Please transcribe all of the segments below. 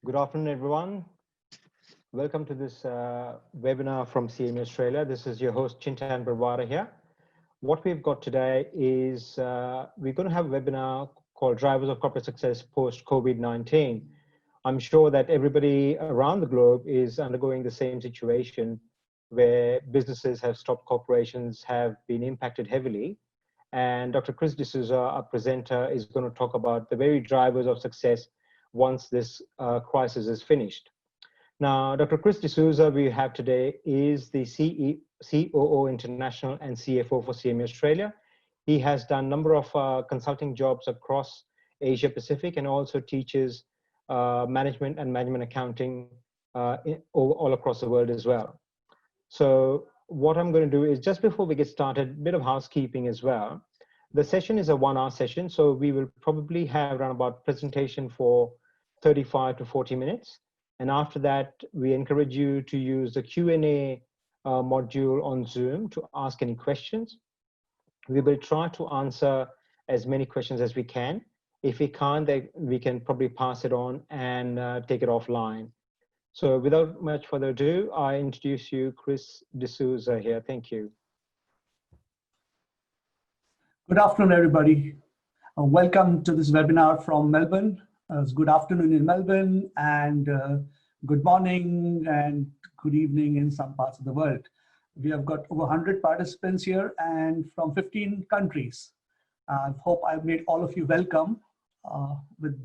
Good afternoon, everyone. Welcome to this webinar from CME Australia. This is your host, Chintan Barwara here. What we've got today is we're going to have a webinar called Drivers of Corporate Success Post-COVID-19. I'm sure that everybody around the globe is undergoing the same situation where businesses have stopped, corporations have been impacted heavily. And Dr. Chris D'Souza, our presenter, is going to talk about the very drivers of success once this crisis is finished. Now, Dr. Chris D'Souza we have today is the COO International and CFO for CME Australia. He has done a number of consulting jobs across Asia Pacific and also teaches management and management accounting all across the world as well. So what I'm going to do is, just before we get started, a bit of housekeeping as well. The session is a 1-hour session, so we will probably have around about presentation for 35 to 40 minutes. And after that, we encourage you to use the Q&A module on Zoom to ask any questions. We will try to answer as many questions as we can. If we can't, then we can probably pass it on and take it offline. So without much further ado, I introduce you Chris D'Souza here. Thank you. Good afternoon, everybody. Welcome to this webinar from Melbourne. It's good afternoon in Melbourne and good morning and good evening in some parts of the world. We have got over 100 participants here and from 15 countries. I hope I've made all of you welcome with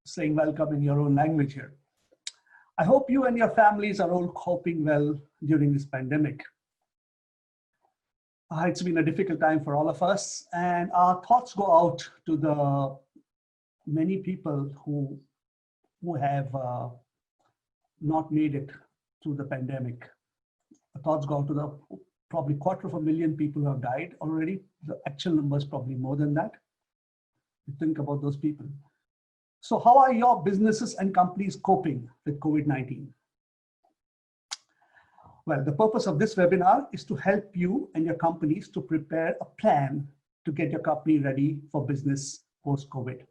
saying welcome in your own language here. I hope you and your families are all coping well during this pandemic. It's been a difficult time for all of us, and our thoughts go out to the many people who have not made it through the pandemic. Our thoughts go out to the probably 250,000 people who have died already. The actual number is probably more than that. You think about those people. So how are your businesses and companies coping with COVID-19? Well, the purpose of this webinar is to help you and your companies to prepare a plan to get your company ready for business post-COVID.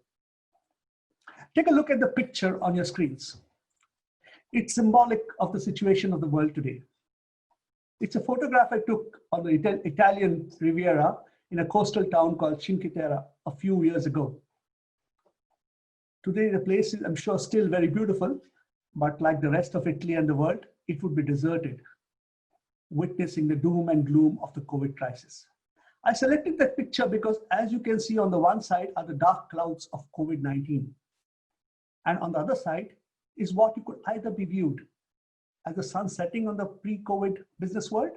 Take a look at the picture on your screens. It's symbolic of the situation of the world today. It's a photograph I took on the Italian Riviera in a coastal town called Cinque Terre a few years ago. Today, the place is, I'm sure, still very beautiful, but like the rest of Italy and the world, it would be deserted, witnessing the doom and gloom of the COVID crisis. I selected that picture because, as you can see, on the one side are the dark clouds of COVID-19. And on the other side is what you could either be viewed as the sun setting on the pre-COVID business world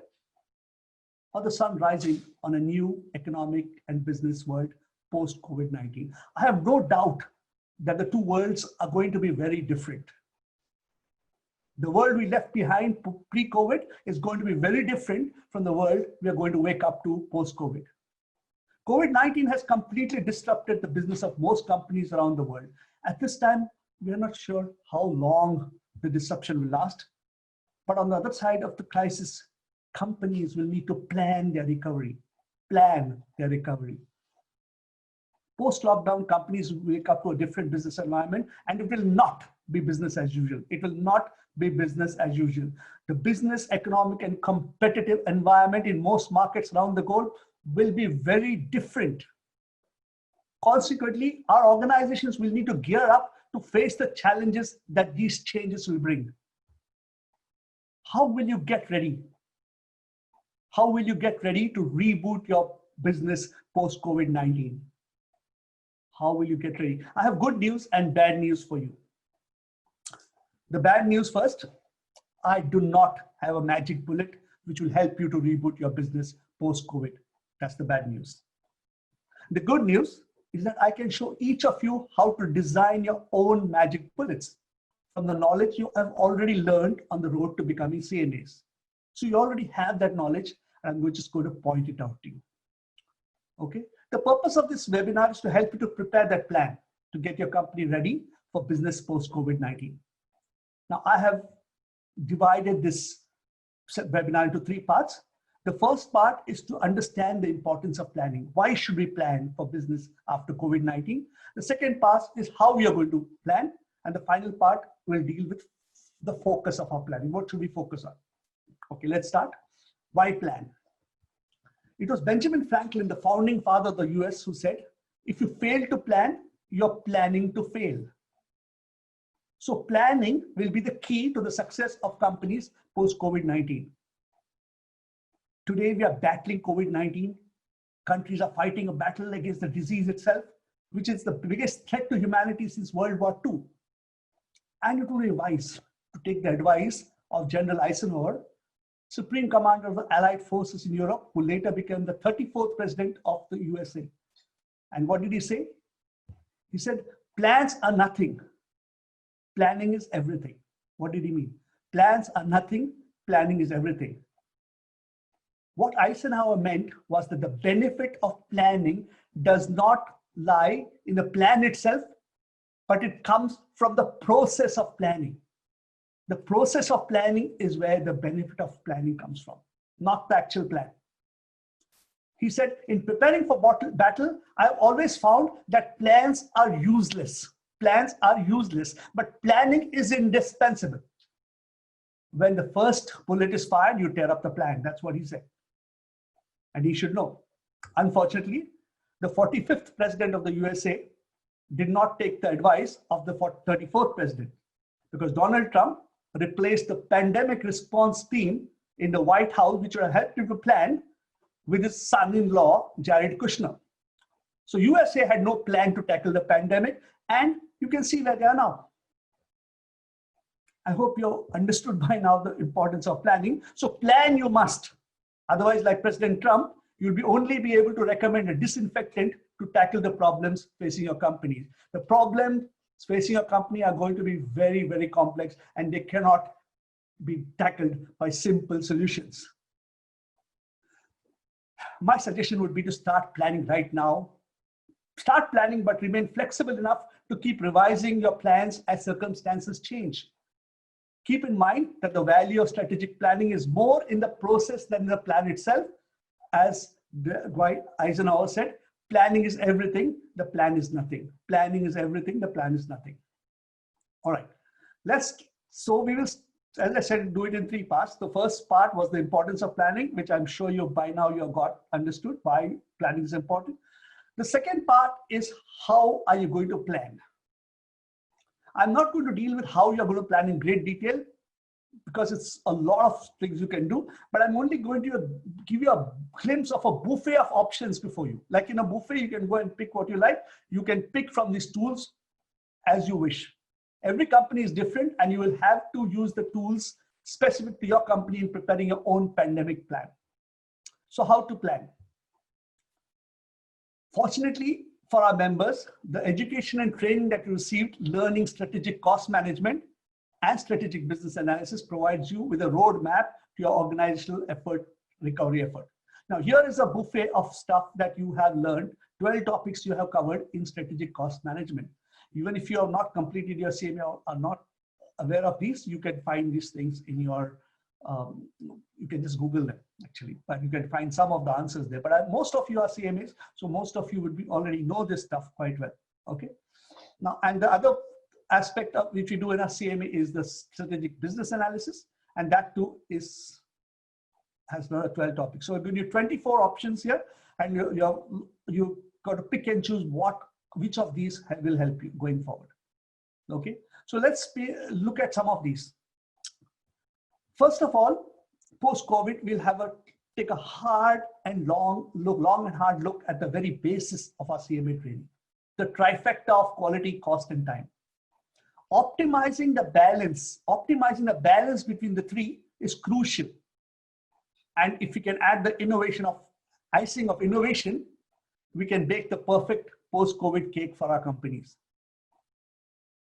or the sun rising on a new economic and business world post-COVID-19. I have no doubt that the two worlds are going to be very different. The world we left behind pre-COVID is going to be very different from the world we are going to wake up to post-COVID. COVID-19 has completely disrupted the business of most companies around the world. At this time, we are not sure how long the disruption will last. But on the other side of the crisis, companies will need to plan their recovery. Post-lockdown, companies will wake up to a different business environment, and it will not be business as usual. It will not be business as usual. The business, economic, and competitive environment in most markets around the globe will be very different. Consequently, our organizations will need to gear up to face the challenges that these changes will bring. How will you get ready? How will you get ready to reboot your business post-COVID-19? How will you get ready? I have good news and bad news for you. The bad news first, I do not have a magic bullet which will help you to reboot your business post-COVID. That's the bad news. The good news is that I can show each of you how to design your own magic bullets from the knowledge you have already learned on the road to becoming CNAs. So you already have that knowledge, and I'm just going to point it out to you. Okay. The purpose of this webinar is to help you to prepare that plan to get your company ready for business post-COVID-19. Now, I have divided this webinar into 3 parts. The first part is to understand the importance of planning. Why should we plan for business after COVID-19? The second part is how we are going to plan. And the final part will deal with the focus of our planning. What should we focus on? Okay, let's start. Why plan? It was Benjamin Franklin, the founding father of the US, who said, if you fail to plan, you're planning to fail. So planning will be the key to the success of companies post-COVID-19. Today, we are battling COVID-19. Countries are fighting a battle against the disease itself, which is the biggest threat to humanity since World War II. And it would be wise to take the advice of General Eisenhower, Supreme Commander of the Allied Forces in Europe, who later became the 34th President of the USA. And what did he say? He said, plans are nothing. Planning is everything. What did he mean? Plans are nothing. Planning is everything. What Eisenhower meant was that the benefit of planning does not lie in the plan itself, but it comes from the process of planning. The process of planning is where the benefit of planning comes from, not the actual plan. He said, in preparing for battle, I've always found that plans are useless. Plans are useless, but planning is indispensable. When the first bullet is fired, you tear up the plan. That's what he said. And he should know. Unfortunately, the 45th president of the USA did not take the advice of the 34th president, because Donald Trump replaced the pandemic response team in the White House, which would have helped him to plan, with his son-in-law, Jared Kushner. So USA had no plan to tackle the pandemic, and you can see where they are now. I hope you understood by now the importance of planning. So plan you must. Otherwise, like President Trump, you'll only be able to recommend a disinfectant to tackle the problems facing your company. The problems facing your company are going to be very, very complex, and they cannot be tackled by simple solutions. My suggestion would be to start planning right now. Start planning, but remain flexible enough to keep revising your plans as circumstances change. Keep in mind that the value of strategic planning is more in the process than the plan itself. As Dwight Eisenhower said, planning is everything, the plan is nothing. Planning is everything, the plan is nothing. All right, so we will, as I said, do it in 3 parts. The first part was the importance of planning, which I'm sure you by now you have got understood why planning is important. The second part is how are you going to plan? I'm not going to deal with how you're going to plan in great detail, because it's a lot of things you can do, but I'm only going to give you a glimpse of a buffet of options before you. Like in a buffet, you can go and pick what you like. You can pick from these tools as you wish. Every company is different, and you will have to use the tools specific to your company in preparing your own pandemic plan. So how to plan? Fortunately for our members, the education and training that you received learning strategic cost management and strategic business analysis provides you with a roadmap to your organizational recovery effort. Now, here is a buffet of stuff that you have learned, 12 topics you have covered in strategic cost management. Even if you have not completed your CMA or are not aware of these, you can find these things in your, you can just Google them actually, but you can find some of the answers there. But most of you are CMAs, so most of you would already know this stuff quite well, okay? Now, and the other aspect of which we do in our CMA is the strategic business analysis, and that too has another 12 topics. So I've given you 24 options here, and you got to pick and choose which of these will help you going forward. Okay, so let's look at some of these. First of all, post-COVID, we'll take a hard and long and hard look at the very basis of our CMA training, the trifecta of quality, cost, and time. Optimizing the balance between the three is crucial. And if we can add the icing of innovation, we can bake the perfect post-COVID cake for our companies.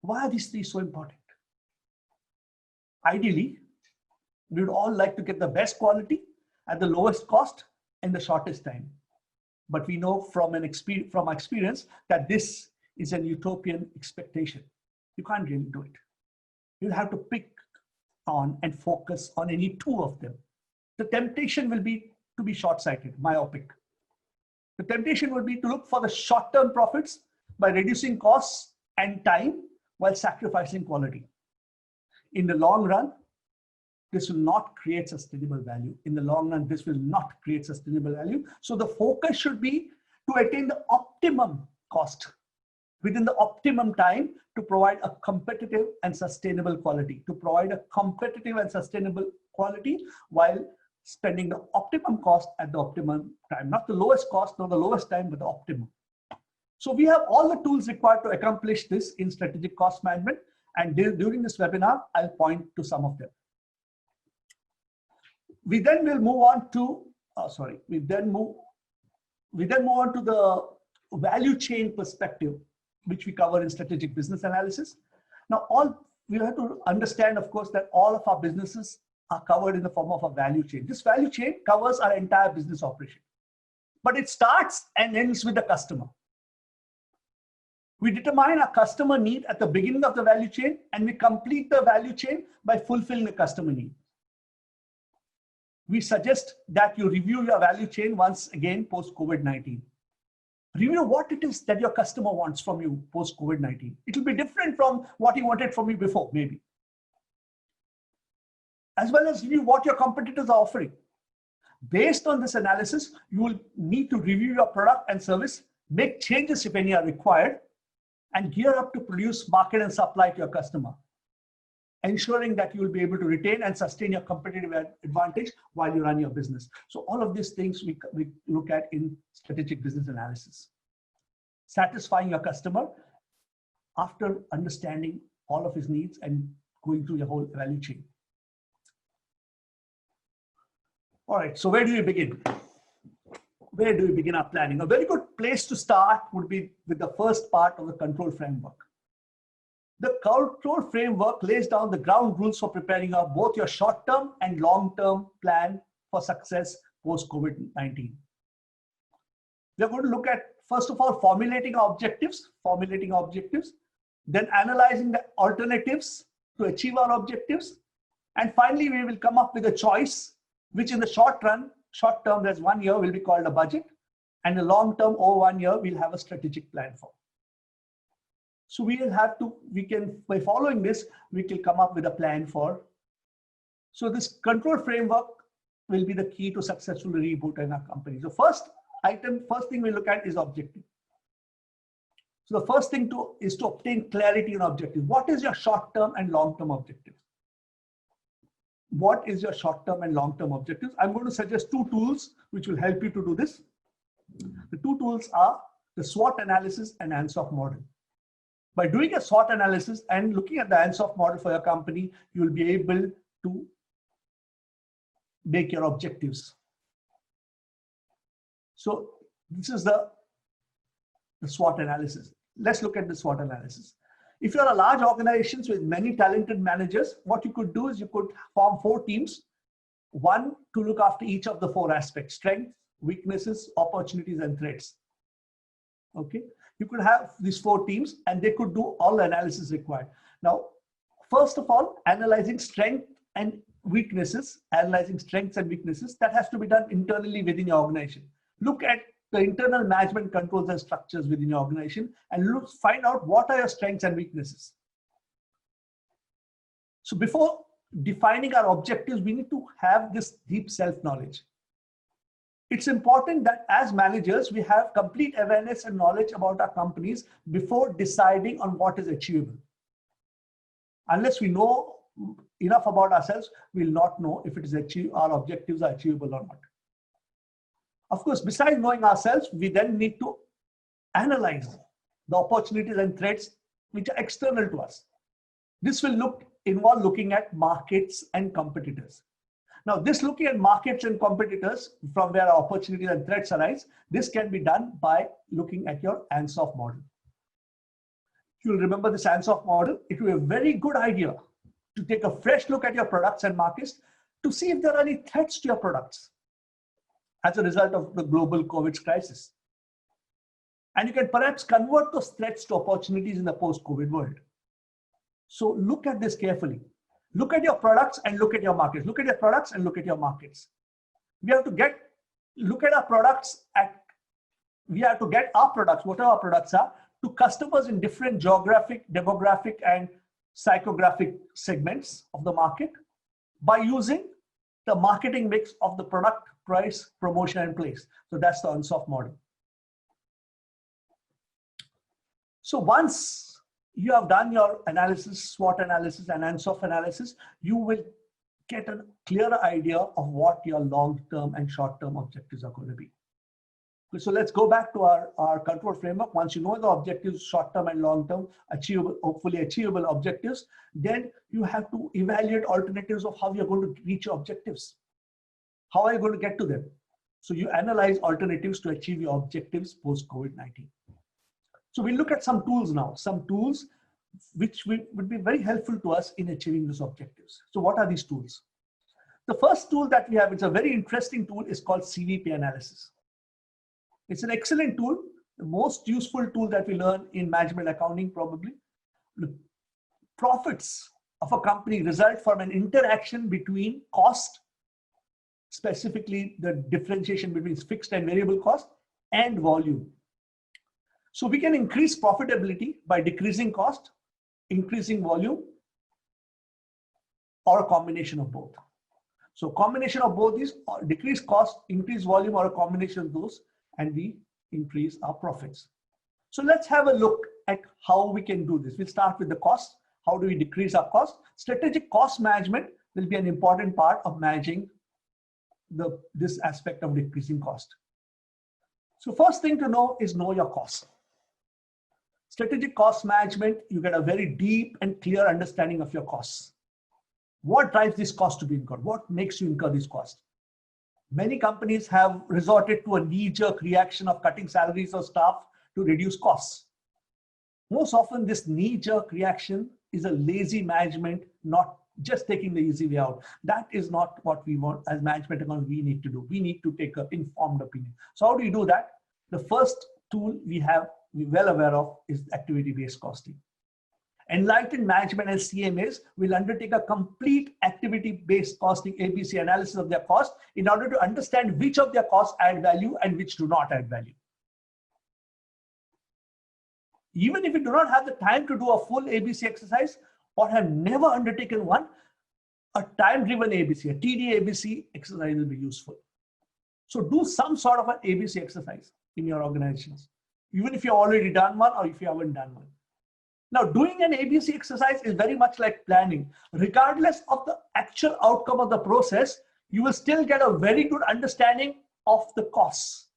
Why are these three so important? Ideally, we would all like to get the best quality at the lowest cost in the shortest time. But we know from our experience that this is an utopian expectation. You can't really do it. You'll have to pick on and focus on any two of them. The temptation will be to be short-sighted, myopic. The temptation will be to look for the short-term profits by reducing costs and time, while sacrificing quality. In the long run, this will not create sustainable value. In the long run, this will not create sustainable value. So the focus should be to attain the optimum cost within the optimum time to provide a competitive and sustainable quality, while spending the optimum cost at the optimum time, not the lowest cost, not the lowest time, but the optimum. So we have all the tools required to accomplish this in strategic cost management. And during this webinar, I'll point to some of them. We then will move on to, we then move on to the value chain perspective, which we cover in strategic business analysis. Now, we have to understand, of course, that all of our businesses are covered in the form of a value chain. This value chain covers our entire business operation, but it starts and ends with the customer. We determine our customer need at the beginning of the value chain, and we complete the value chain by fulfilling the customer need. We suggest that you review your value chain once again post-COVID-19. Review what it is that your customer wants from you post-COVID-19. It will be different from what he wanted from you before, maybe. As well as review what your competitors are offering. Based on this analysis, you will need to review your product and service, make changes if any are required, and gear up to produce, market, and supply to your customer, ensuring that you will be able to retain and sustain your competitive advantage while you run your business. So all of these things we look at in strategic business analysis. Satisfying your customer after understanding all of his needs and going through your whole value chain. All right, so where do we begin? Where do we begin our planning? A very good place to start would be with the first part of the control framework. The control framework lays down the ground rules for preparing both your short-term and long-term plan for success post-COVID-19. We're going to look at, first of all, formulating our objectives, then analyzing the alternatives to achieve our objectives. And finally, we will come up with a choice, which in the short term, there's 1 year, will be called a budget. And the long term, over 1 year, we'll have a strategic plan for. So by following this, we can come up with a plan for. So this control framework will be the key to successfully rebooting our company. So first thing we look at is objective. So the first thing is to obtain clarity on objective. What is your short-term and long-term objective? What is your short-term and long-term objectives? I'm going to suggest 2 tools which will help you to do this. The 2 tools are the SWOT analysis and Ansoff model. By doing a SWOT analysis and looking at the Ansoff model for your company, you will be able to make your objectives. So this is the SWOT analysis. Let's look at the SWOT analysis. If you're a large organization with many talented managers, what you could do is you could form 4 teams, one to look after each of the 4 aspects: strengths, weaknesses, opportunities, and threats. Okay, you could have these 4 teams and they could do all the analysis required. Now, first of all, analyzing strengths and weaknesses, that has to be done internally within your organization. Look at the internal management controls and structures within your organization and find out what are your strengths and weaknesses. So before defining our objectives, we need to have this deep self-knowledge. It's important that as managers, we have complete awareness and knowledge about our companies before deciding on what is achievable. Unless we know enough about ourselves, we'll not know if our objectives are achievable or not. Of course, besides knowing ourselves, we then need to analyze the opportunities and threats which are external to us. This will involve looking at markets and competitors. Now, this looking at markets and competitors from where our opportunities and threats arise, this can be done by looking at your Ansoff model. If you'll remember this Ansoff model, it will be a very good idea to take a fresh look at your products and markets to see if there are any threats to your products as a result of the global COVID crisis. And you can perhaps convert those threats to opportunities in the post-COVID world. So look at this carefully. Look at your products and look at your markets. Look at your products and look at your markets. We have to look at our products. We have to get our products, whatever our products are, to customers in different geographic, demographic, and psychographic segments of the market by using the marketing mix of the product, price, promotion, and place. So that's the Unsoft model. So once you have done your analysis, SWOT analysis and Unsoft analysis, you will get a clearer idea of what your long-term and short-term objectives are going to be. So let's go back to our control framework. Once you know the objectives, short-term and long-term, achievable, hopefully achievable objectives, then you have to evaluate alternatives of how you're going to reach your objectives. How are you going to get to them? So you analyze alternatives to achieve your objectives post-COVID-19. So we look at some tools now, some tools which would be very helpful to us in achieving these objectives. So what are these tools? The first tool that we have, it's a very interesting tool, is called CVP analysis. It's an excellent tool, the most useful tool that we learn in management accounting probably. The profits of a company result from an interaction between cost, specifically the differentiation between fixed and variable cost, and volume. So we can increase profitability by decreasing cost, increasing volume, or a combination of both. So combination of both is decrease cost, increase volume, or a combination of those, and we increase our profits. So let's have a look at how we can do this. We'll start with the cost. How do we decrease our cost? Strategic cost management will be an important part of managing this aspect of decreasing cost. So first thing to know is know your costs. Strategic cost management, you get a very deep and clear understanding of your costs. What drives this cost to be incurred? What makes you incur this cost? Many companies have resorted to a knee-jerk reaction of cutting salaries of staff to reduce costs. Most often, this knee-jerk reaction is a lazy management, not just taking the easy way out. That is not what we want as management account. We need to do. We need to take an informed opinion. So how do you do that? The first tool we're well aware of is activity-based costing. Enlightened management and CMAs will undertake a complete activity-based costing ABC analysis of their cost in order to understand which of their costs add value and which do not add value. Even if you do not have the time to do a full ABC exercise or have never undertaken one, a time-driven ABC, a TD ABC exercise will be useful. So do some sort of an ABC exercise in your organizations, even if you've already done one or if you haven't done one. Now, doing an ABC exercise is very much like planning. Regardless of the actual outcome of the process, you will still get a very good understanding of the costs.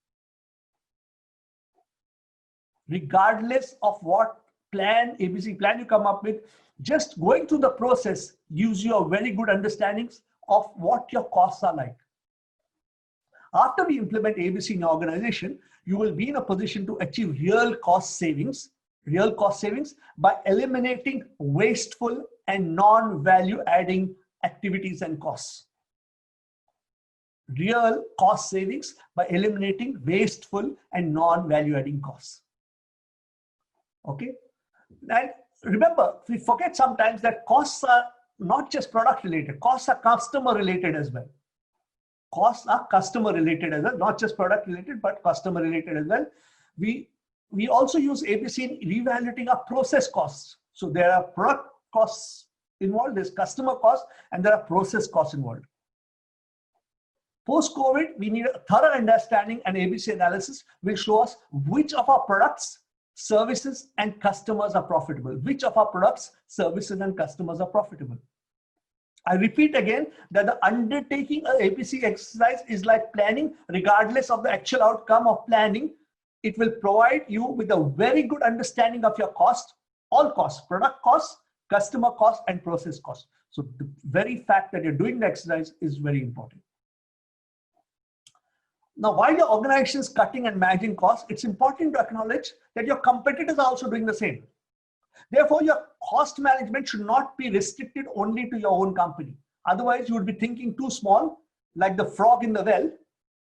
Regardless of what ABC plan you come up with, just going through the process gives you a very good understanding of what your costs are like. After we implement ABC in your organization, you will be in a position to achieve real cost savings by eliminating wasteful and non-value adding activities and costs. Real cost savings by eliminating wasteful and non-value adding costs. Okay. And remember, we forget sometimes that costs are not just product related, costs are customer related as well. Costs are customer related as well, not just product related, but customer related as well. We also use ABC in reevaluating our process costs. So there are product costs involved, there's customer costs, and there are process costs involved. Post-COVID, we need a thorough understanding, and ABC analysis will show us which of our products, services, and customers are profitable. Which of our products, services, and customers are profitable. I repeat again that the undertaking an ABC exercise is like planning. Regardless of the actual outcome of planning, it will provide you with a very good understanding of your cost, all costs, product costs, customer costs, and process costs. So the very fact that you're doing the exercise is very important. Now, while your organization is cutting and managing costs, it's important to acknowledge that your competitors are also doing the same. Therefore, your cost management should not be restricted only to your own company. Otherwise, you would be thinking too small, like the frog in the well,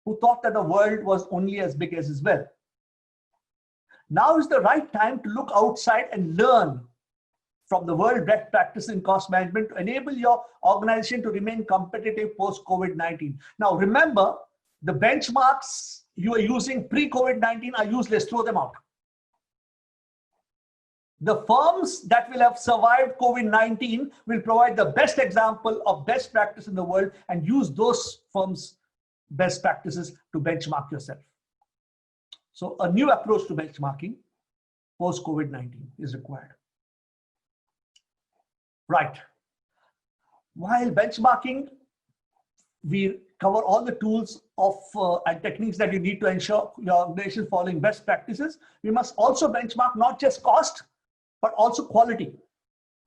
who thought that the world was only as big as his well. Now is the right time to look outside and learn from the world best practice in cost management to enable your organization to remain competitive post-COVID-19. Now, remember, the benchmarks you are using pre-COVID-19 are useless. Throw them out. The firms that will have survived COVID-19 will provide the best example of best practice in the world and use those firms' best practices to benchmark yourself. So a new approach to benchmarking post-COVID-19 is required. Right. While benchmarking, we cover all the tools of and techniques that you need to ensure your organization is following best practices. We must also benchmark not just cost, but also quality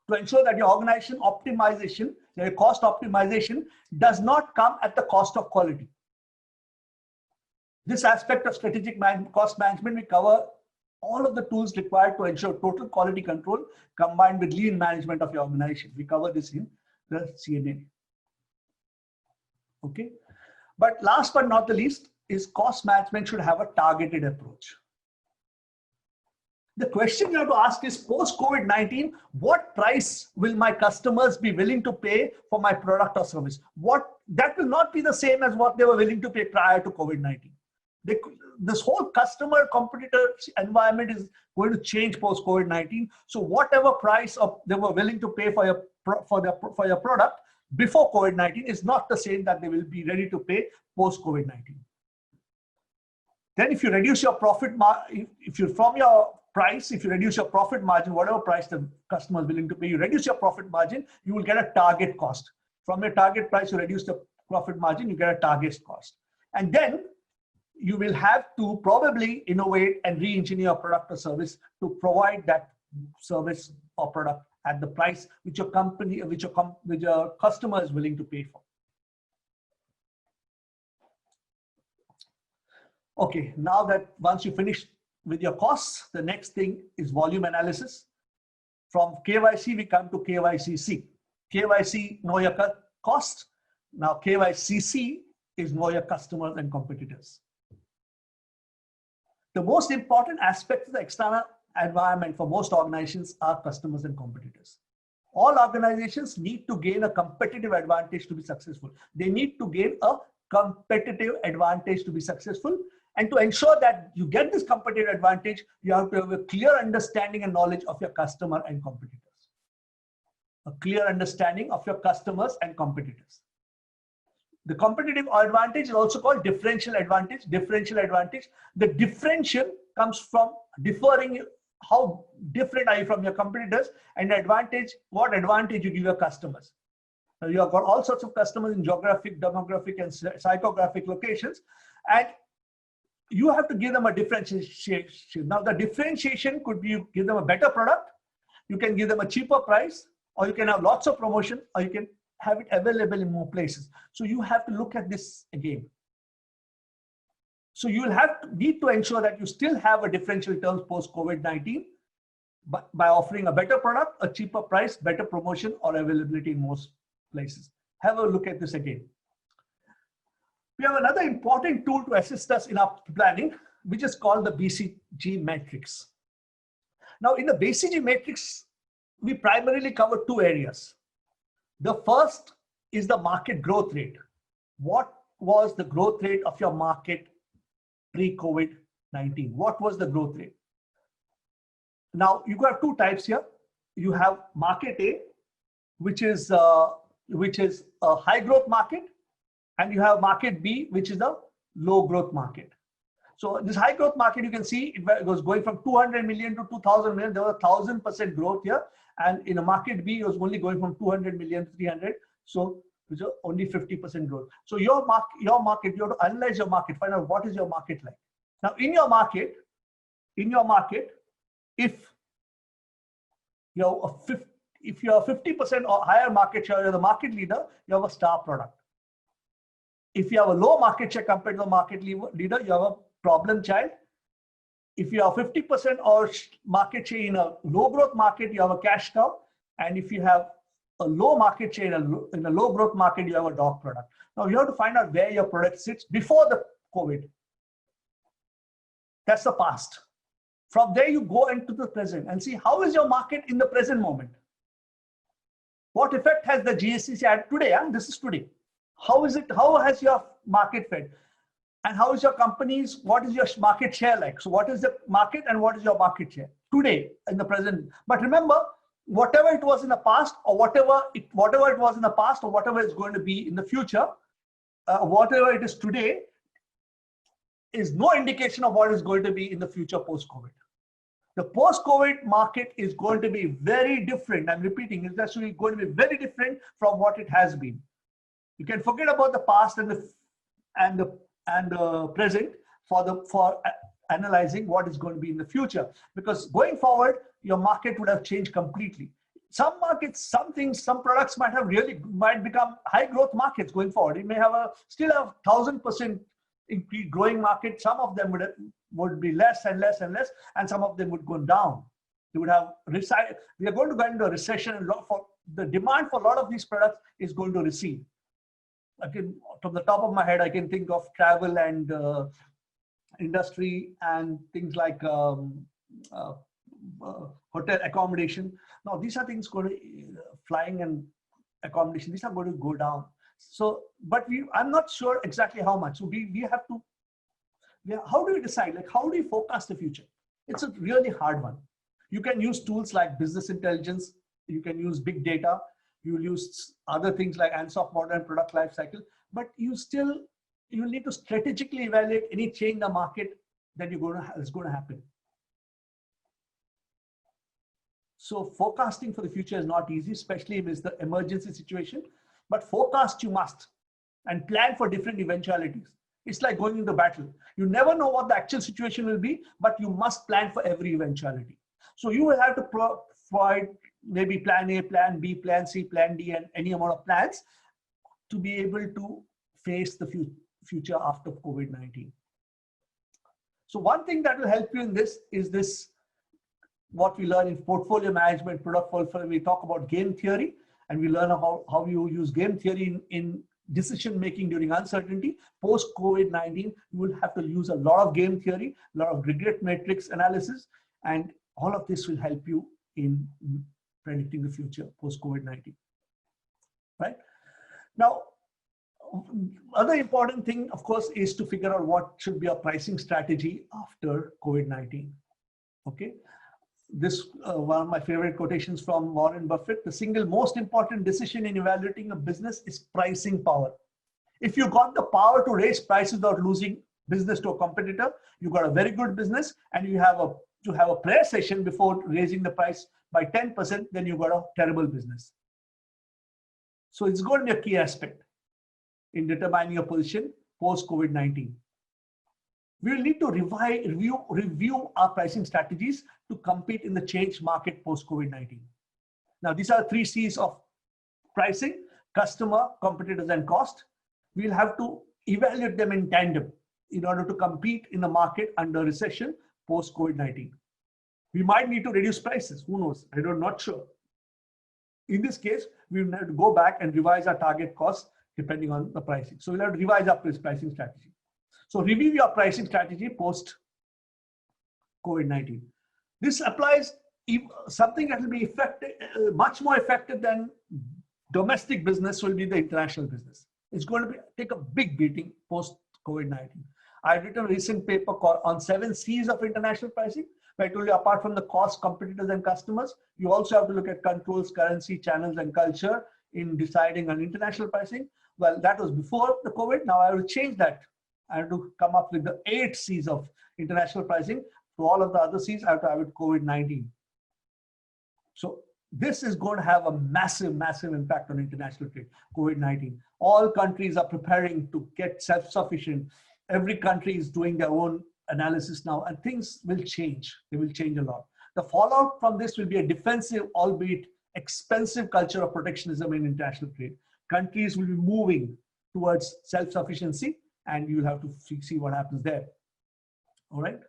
to ensure that your organization optimization, your cost optimization does not come at the cost of quality. This aspect of strategic cost management, we cover all of the tools required to ensure total quality control combined with lean management of your organization. We cover this in the CNA. Okay. But last but not the least is cost management should have a targeted approach. The question you have to ask is post-COVID-19, what price will my customers be willing to pay for my product or service? That will not be the same as what they were willing to pay prior to COVID-19. This whole customer competitor environment is going to change post-COVID-19. So whatever price they were willing to pay for your product before COVID-19 is not the same that they will be ready to pay post-COVID-19. Then if you reduce your profit, if you reduce your profit margin, whatever price the customer is willing to pay, you reduce your profit margin, you will get a target cost. From your target price, you reduce the profit margin, you get a target cost. And then you will have to probably innovate and re-engineer your product or service to provide that service or product at the price which your company, which your customer is willing to pay for. Okay, now that once you finish with your costs, the next thing is volume analysis. From KYC, we come to KYCC. KYC, know your cost. Now KYCC is know your customers and competitors. The most important aspect of the external environment for most organizations are customers and competitors. All organizations need to gain a competitive advantage to be successful. They need to gain a competitive advantage to be successful. And to ensure that you get this competitive advantage, you have to have a clear understanding and knowledge of your customer and competitors. A clear understanding of your customers and competitors. The competitive advantage is also called differential advantage. Differential advantage. The differential comes from differing. How different are you from your competitors? And advantage, what advantage you give your customers. Now you have got all sorts of customers in geographic, demographic, and psychographic locations. And you have to give them a differentiation. Now the differentiation could be you give them a better product, you can give them a cheaper price, or you can have lots of promotion, or you can have it available in more places. So you have to look at this again. So you will need to ensure that you still have a differential terms post COVID-19 by offering a better product, a cheaper price, better promotion, or availability in most places. Have a look at this again. We have another important tool to assist us in our planning, which is called the BCG matrix. Now, in the BCG matrix, we primarily cover two areas. The first is the market growth rate. What was the growth rate of your market pre-COVID-19? What was the growth rate? Now, you have two types here. You have market A, which is a high growth market. And you have market B, which is a low growth market. So this high growth market, you can see it was going from 200 million to 2000 million. There was 1000% growth here. And in a market B, it was only going from 200 million to 300. So which is only 50% growth. So your market, you have to analyze your market, find out what is your market like. Now in your market, if you're if you have 50% or higher market share, you're the market leader, you have a star product. If you have a low market share compared to the market leader, you have a problem child. If you have 50% or market share in a low growth market, you have a cash cow. And if you have a low market share in a low growth market, you have a dog product. Now you have to find out where your product sits before the COVID. That's the past. From there, you go into the present and see how is your market in the present moment. What effect has the GST had today? This is today. How is it? How has your market fed? And how is your company's, what is your market share like? So what is the market and what is your market share? today in the present. But remember, whatever it was in the past, or whatever it was in the past, or whatever it's going to be in the future, whatever it is today, is no indication of what is going to be in the future post-COVID. The post-COVID market is going to be very different. I'm repeating, it's actually going to be very different from what it has been. You can forget about the past and the present for analyzing what is going to be in the future, because going forward, your market would have changed completely. Some markets, some things, some products might become high growth markets going forward. It may have still a 1,000% increase growing market. Some of them would be less and less and less, and some of them would go down. They would have we are going to go into a recession, and the demand for a lot of these products is going to recede. From the top of my head, I can think of travel and industry and things like hotel accommodation. Now, these are things going to flying and accommodation. These are going to go down. So, but I'm not sure exactly how much. So we have to. How do we decide? Like, how do you forecast the future? It's a really hard one. You can use tools like business intelligence. You can use big data. You'll use other things like Ansoff model and product life cycle. But you need to strategically evaluate any change in the market that is going to happen. So forecasting for the future is not easy, especially if it's the emergency situation. But forecast you must, and plan for different eventualities. It's like going into battle. You never know what the actual situation will be, but you must plan for every eventuality. So you will have to provide maybe plan A, plan B, plan C, plan D, and any amount of plans to be able to face the future after COVID-19. So one thing that will help you in this is what we learn in portfolio management, product portfolio. We talk about game theory, and we learn how you use game theory in decision making during uncertainty. Post COVID-19, you will have to use a lot of game theory, a lot of regret matrix analysis, and all of this will help you in predicting the future post COVID-19. Right now, other important thing, of course, is to figure out what should be our pricing strategy after COVID-19. Okay. This one of my favorite quotations from Warren Buffett: the single most important decision in evaluating a business is pricing power. If you got the power to raise prices without losing business to a competitor, you got a very good business, and you have a prayer session before raising the price by 10%, then you got a terrible business. So it's going to be a key aspect in determining your position post COVID-19. We will need to review our pricing strategies to compete in the changed market post-COVID-19. Now, these are 3 C's of pricing: customer, competitors, and cost. We'll have to evaluate them in tandem in order to compete in the market under recession post-COVID-19. We might need to reduce prices. Who knows? I'm not sure. In this case, we will have to go back and revise our target costs depending on the pricing. So we'll have to revise our pricing strategy. So review your pricing strategy post COVID-19. This applies something that will be much more effective than domestic business will be the international business. It's going to take a big beating post COVID-19. I've written a recent paper called on 7 C's of international pricing, where I told you apart from the cost, competitors, and customers, you also have to look at controls, currency, channels, and culture in deciding on international pricing. Well, that was before the COVID. Now I will change that. I have to come up with the 8 C's of international pricing. To all of the other C's, I have to have it COVID-19. So this is going to have a massive, massive impact on international trade, COVID-19. All countries are preparing to get self-sufficient. Every country is doing their own analysis now, and things will change. They will change a lot. The fallout from this will be a defensive, albeit expensive culture of protectionism in international trade. Countries will be moving towards self-sufficiency, and you'll have to see what happens there. All right.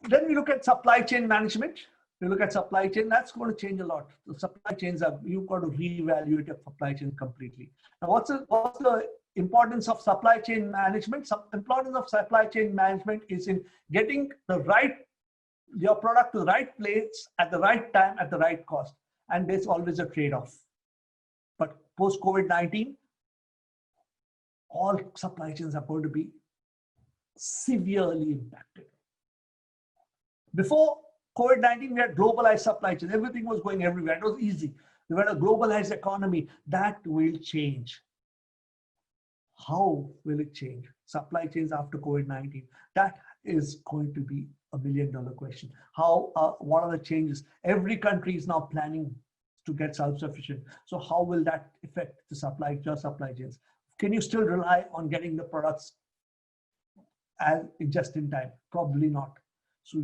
Then we look at supply chain management. We look at supply chain. That's going to change a lot. The supply chains you've got to reevaluate your supply chain completely. Now, what's the importance of supply chain management? Importance of supply chain management is in getting your product to the right place at the right time at the right cost, and there's always a trade-off. But post COVID-19, all supply chains are going to be severely impacted. Before COVID-19, we had globalized supply chains. Everything was going everywhere. It was easy. We had a globalized economy. That will change. How will it change? Supply chains after COVID-19. That is going to be $1 million question. What are the changes? Every country is now planning to get self-sufficient. So how will that affect the supply chains? Can you still rely on getting the products as just in time? Probably not. So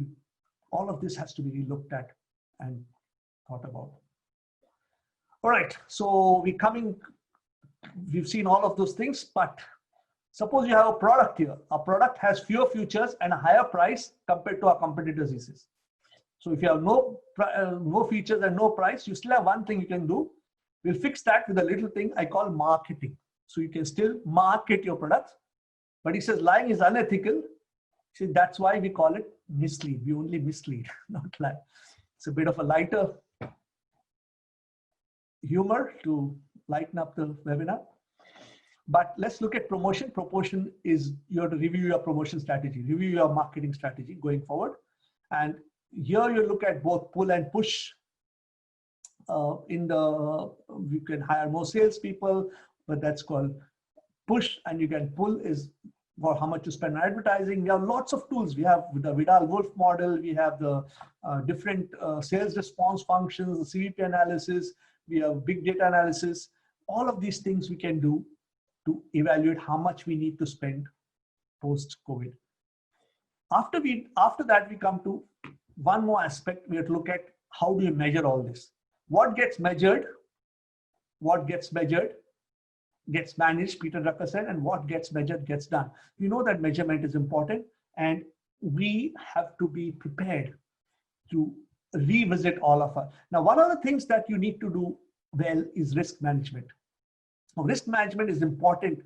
all of this has to be looked at and thought about. All right, so we've seen all of those things, but suppose you have a product here. A product has fewer features and a higher price compared to our competitors' uses. So if you have no features and no price, you still have one thing you can do. We'll fix that with a little thing I call marketing. So you can still market your products, but he says lying is unethical. See, that's why we call it mislead. We only mislead, not lie. It's a bit of a lighter humor to lighten up the webinar. But let's look at promotion. Promotion is you have to review your promotion strategy, review your marketing strategy going forward. And here you look at both pull and push. You can hire more salespeople, but that's called push, and you can pull is for how much to spend on advertising. We have lots of tools. We have the Vidal-Wolf model. We have the different sales response functions, the CVP analysis. We have big data analysis. All of these things we can do to evaluate how much we need to spend post-COVID. After that, we come to one more aspect. We have to look at how do you measure all this? What gets measured gets managed, Peter Drucker said, and what gets measured gets done. You know that measurement is important, and we have to be prepared to revisit all of us. Now, one of the things that you need to do well is risk management. Now, risk management is important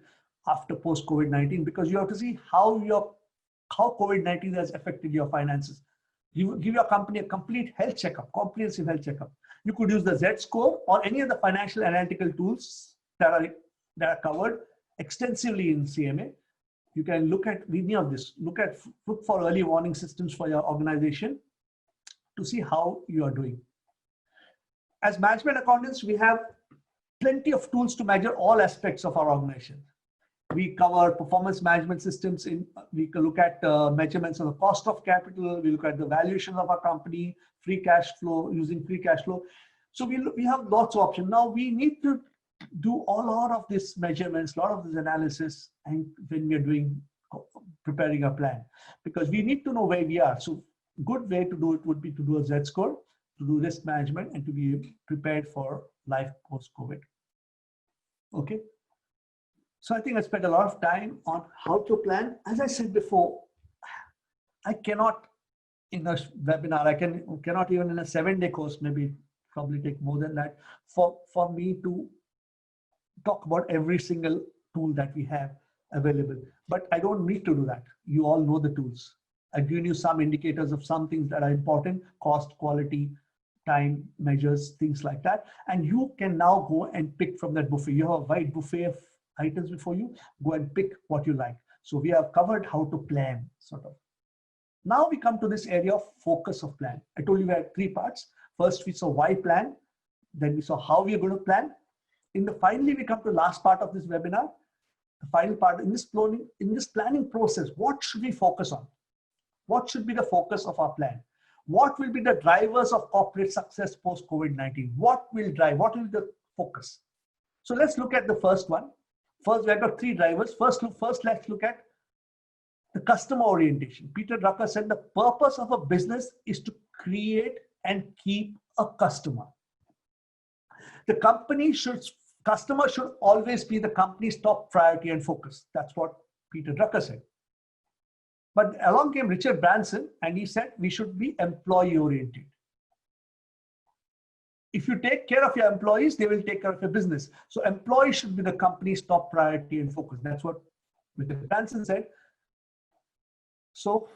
after post-COVID-19 because you have to see how COVID-19 has affected your finances. You give your company a complete health checkup, comprehensive health checkup. You could use the Z-score or any of the financial analytical tools that are covered extensively in CMA. You can look at any of this. Look for early warning systems for your organization to see how you are doing. As management accountants, we have plenty of tools to measure all aspects of our organization. We cover performance management systems. We can look at measurements of the cost of capital. We look at the valuation of our company, free cash flow, using free cash flow. So we have lots of options. Now we need to do a lot of these measurements, a lot of this analysis, and when we're preparing a plan, because we need to know where we are. So good way to do it would be to do a Z-score, to do risk management, and to be prepared for life post-COVID. Okay. So I think I spent a lot of time on how to plan. As I said before, I cannot in a webinar, I cannot even in a 7-day course, maybe probably take more than that, for me to talk about every single tool that we have available. But I don't need to do that. You all know the tools. I've given you some indicators of some things that are important: cost, quality, time, measures, things like that. And you can now go and pick from that buffet. You have a wide buffet of items before you. Go and pick what you like. So we have covered how to plan, sort of. Now we come to this area of focus of plan. I told you we had 3 parts. First, we saw why plan. Then we saw how we are going to plan. Finally, we come to the last part of this webinar. The final part in this planning process, what should we focus on? What should be the focus of our plan? What will be the drivers of corporate success post-COVID-19? What will drive? What will be the focus? So let's look at the first one. First, we have got 3 drivers. First, let's look at the customer orientation. Peter Drucker said the purpose of a business is to create and keep a customer. The customer should always be the company's top priority and focus. That's what Peter Drucker said. But along came Richard Branson, and he said we should be employee oriented. If you take care of your employees, they will take care of your business. So employees should be the company's top priority and focus. That's what Richard Branson said. So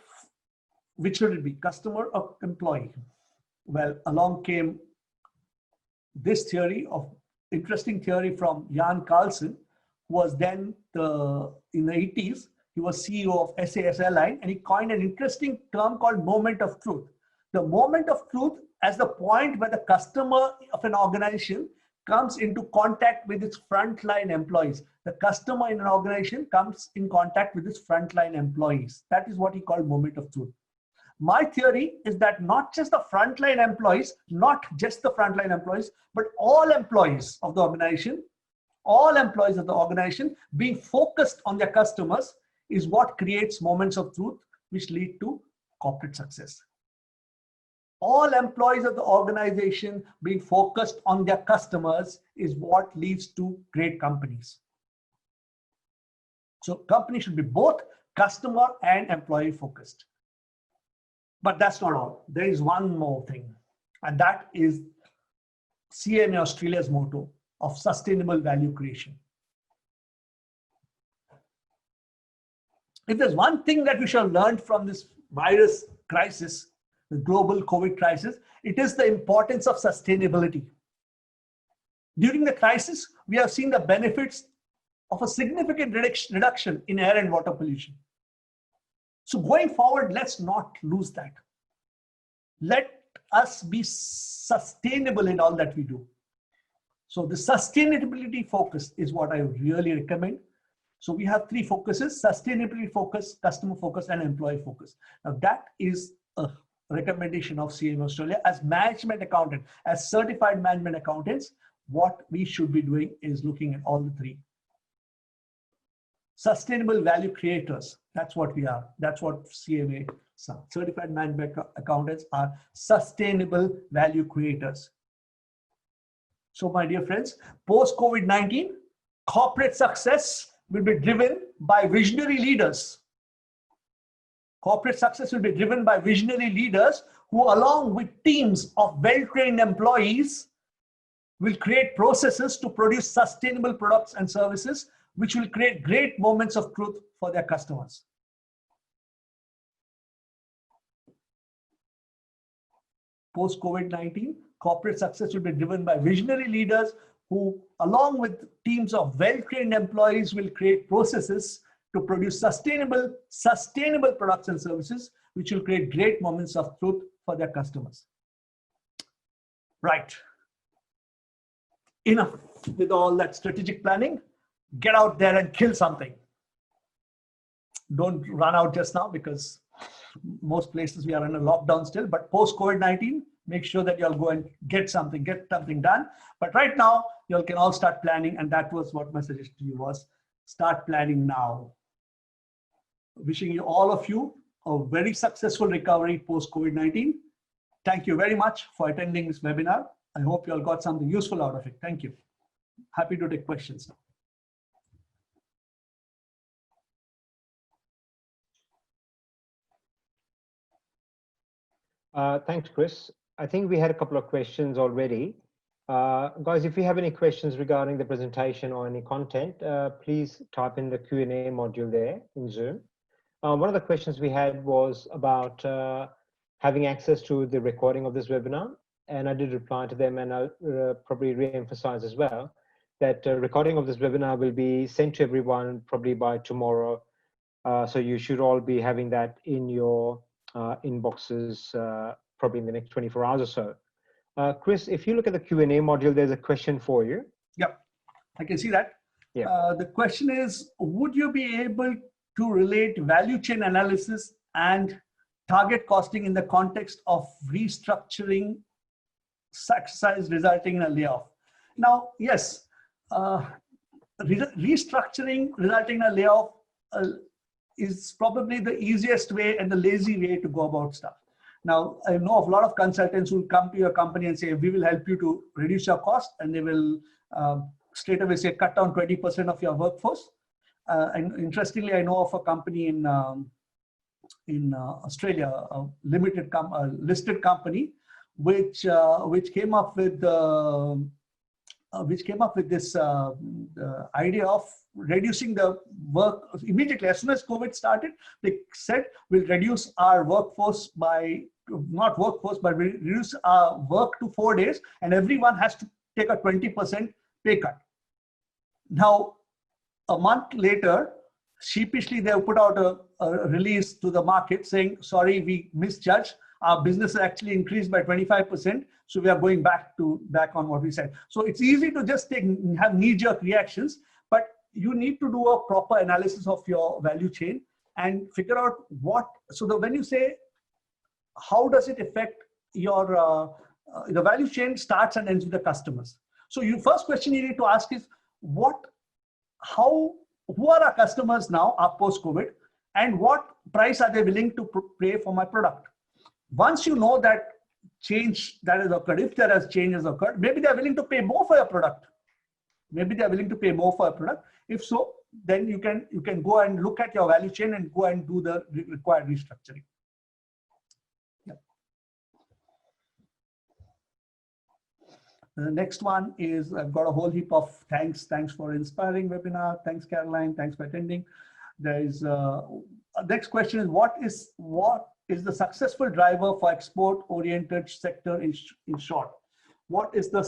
which should it be, customer or employee? Well, along came this interesting theory from Jan Carlson, who was then in the 80s, he was CEO of SAS Airline, and he coined an interesting term called moment of truth. The moment of truth as the point where the customer of an organization comes into contact with its frontline employees. The customer in an organization comes in contact with its frontline employees. That is what he called moment of truth. My theory is that not just the frontline employees, but all employees of the organization, being focused on their customers is what creates moments of truth which lead to corporate success. All employees of the organization being focused on their customers is what leads to great companies. So companies should be both customer and employee focused. But that's not all. There is one more thing, and that is CMA Australia's motto of sustainable value creation. If there's one thing that we shall learn from this virus crisis, the global COVID crisis, it is the importance of sustainability. During the crisis, we have seen the benefits of a significant reduction in air and water pollution. So going forward, let's not lose that. Let us be sustainable in all that we do. So the sustainability focus is what I really recommend. So we have three focuses: sustainability focus, customer focus, and employee focus. Now that is a recommendation of CMA Australia. As management accountant, as certified management accountants, what we should be doing is looking at all the three. Sustainable value creators, that's what we are. That's what CMA, certified management accountants, are sustainable value creators. So my dear friends, post-COVID-19, corporate success will be driven by visionary leaders. Corporate success will be driven by visionary leaders who, along with teams of well-trained employees, will create processes to produce sustainable products and services, which will create great moments of truth for their customers. Post-COVID-19, corporate success will be driven by visionary leaders who, along with teams of well-trained employees, will create processes to produce sustainable products and services, which will create great moments of truth for their customers. Right. Enough with all that strategic planning. Get out there and kill something. Don't run out just now, because most places we are in a lockdown still, but post-COVID-19, make sure that you'll go and get something done. But right now, you can all start planning, and that was what my suggestion to you was. Start planning now. Wishing you, all of you, a very successful recovery post-COVID-19. Thank you very much for attending this webinar. I hope you all got something useful out of it. Thank you. Happy to take questions now. Thanks, Chris. I think we had a couple of questions already. Guys, if you have any questions regarding the presentation or any content, please type in the Q&A module there in Zoom. One of the questions we had was about having access to the recording of this webinar, and I did reply to them, and I'll probably re-emphasize as well that recording of this webinar will be sent to everyone probably by tomorrow. So you should all be having that in your inboxes probably in the next 24 hours or so. Chris, if you look at the Q&A module, there's a question for you. Yep, I can see that. Yeah. The question is, would you be able to relate value chain analysis and target costing in the context of restructuring exercise resulting in a layoff? Now, yes, restructuring resulting in a layoff is probably the easiest way and the lazy way to go about stuff. Now, I know of a lot of consultants who will come to your company and say, we will help you to reduce your cost, and they will straight away say, cut down 20% of your workforce. And interestingly, I know of a company in Australia, a listed company, which came up with this idea of reducing the work immediately. As soon as COVID started, they said, we'll reduce our workforce by, not workforce, but we'll reduce our work to 4 days, and everyone has to take a 20% pay cut. Now, a month later, sheepishly, they put out a release to the market saying, sorry, we misjudged. Our business actually increased by 25%. So we are going back on what we said. So it's easy to just have knee-jerk reactions, but you need to do a proper analysis of your value chain and figure out when you say, how does it affect your, the value chain starts and ends with the customers. So first question you need to ask is, who are our customers now, post-COVID, and what price are they willing to pay for my product? Once you know that change that has occurred, if there has changes occurred, maybe they're willing to pay more for your product. Maybe they're willing to pay more for a product. If so, then you can go and look at your value chain and go and do the required restructuring. Yeah. The next one is, I've got a whole heap of thanks. Thanks for inspiring webinar. Thanks, Caroline. Thanks for attending. There is next question is, what is the successful driver for export-oriented sector in short? What is the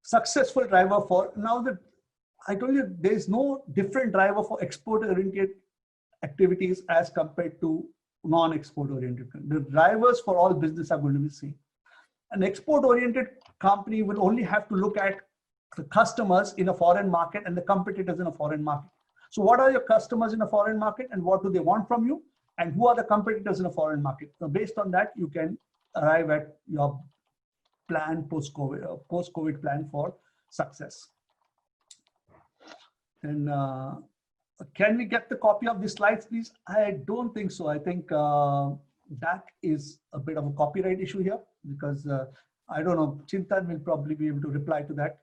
successful driver for, now that I told you there's no different driver for export-oriented activities as compared to non-export-oriented. The drivers for all business are going to be the same. An export-oriented company will only have to look at the customers in a foreign market and the competitors in a foreign market. So what are your customers in a foreign market and what do they want from you? And who are the competitors in a foreign market? So based on that, you can arrive at your plan post-COVID plan for success. And can we get the copy of the slides, please? I don't think so. I think that is a bit of a copyright issue here, because I don't know, Chintan will probably be able to reply to that.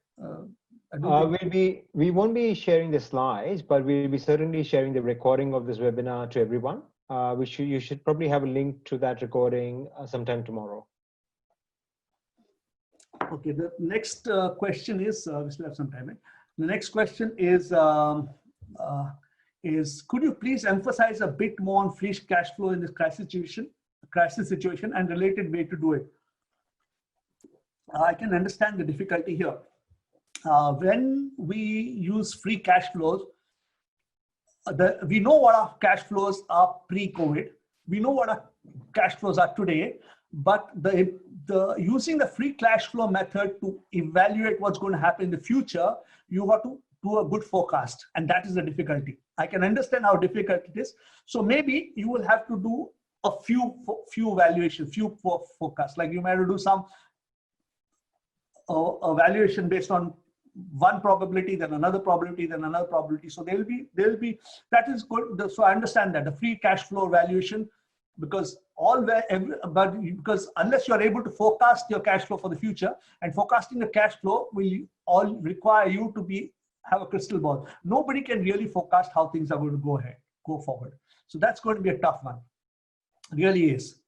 We won't be sharing the slides, but we'll be certainly sharing the recording of this webinar to everyone. You should probably have a link to that recording sometime tomorrow. Okay, the next question is, we still have some time, right? The next question is could you please emphasize a bit more on free cash flow in this crisis situation and related way to do it? I can understand the difficulty here. When we use free cash flows, we know what our cash flows are pre-COVID. We know what our cash flows are today, but using the free cash flow method to evaluate what's going to happen in the future, you have to do a good forecast, and that is the difficulty. I can understand how difficult it is. So maybe you will have to do a few valuations, few forecasts. Like you might do some valuation based on one probability, then another probability, then another probability. So there will be that is good. So I understand that the free cash flow valuation, because because unless you are able to forecast your cash flow for the future, and forecasting the cash flow will all require you to have a crystal ball. Nobody can really forecast how things are going to go forward. So that's going to be a tough one. It really is.